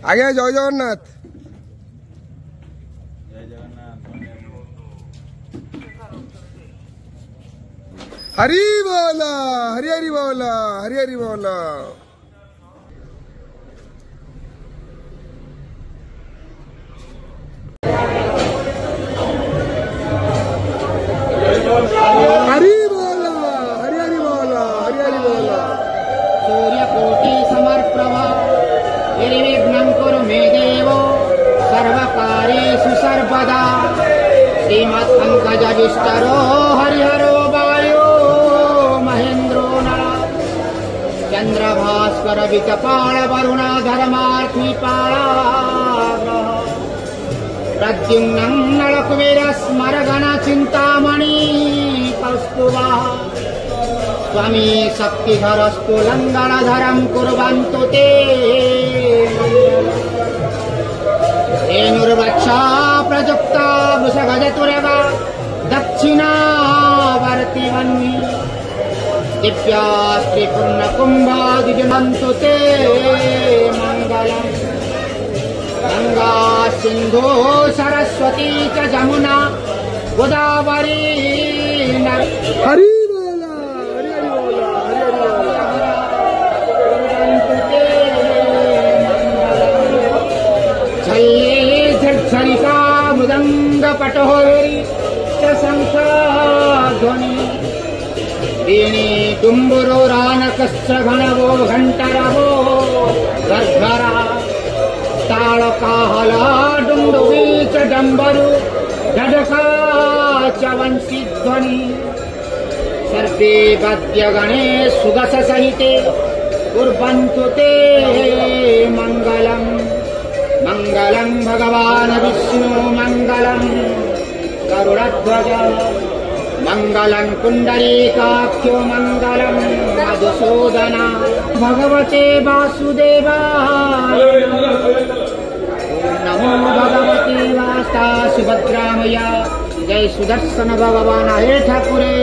आज्ञा जय जगन्नाथ। हरि बोला हरि हरि बोला हरि हरि बोला। हरि बोला हरि हरि बोला हरि हरि बोला। सूर्यकोटि समर्प्रभा निर्विघ्नं कुरु मे देव सर्वकार्येषु सर्वदा। श्रीमत्पङ्कजविष्टरो हरिहरो वायो महेन्द्रो नरः। चन्द्रभास्कर विकपाल वरुण धर्मार्थी पालाग्रह। प्रद्युम्नं नलकुबेर स्मरगण चिन्तामणि कौस्तुभः। स्वामी शक्तिधरस्तु लङ्गणधरं कुर्वन्तु ते। धेनुर्वक्षा प्रयुक्ता वृषगजतुरगा दक्षिणावर्ति वह्नि। दिव्यास्त्रिपूर्णकुम्भादिजुनन्तु ते मङ्गलम्। गङ्गा सिन्धु सरस्वती च जमुना गोदावरी हरि बोला हरि हरि बोला हरि हरि बोला। छल्ले झर्झरिका मृदङ्ग पटोरी च शङ्खध्वनि। वीणे तुम्बुरो रानकश्च घनवो घण्टरवो गर्भरा। तालकाहला डुण्डुवी च डम्बरु ढडका च वंशीध्वनि। सर्वे वाद्यगणे सुगससहिते कुर्वन्तु ते मङ्गलम्। मङ्गलं भगवान् विष्णु मङ्गलं गरुडध्वज। मङ्गलं पुण्डरीकाख्यो मङ्गलं मधुसूदन। भगवते वासुदेवाय नमो भगवते वास्ता सुभद्रामया। जय सुदर्शन भगवान हे ठाकुरे।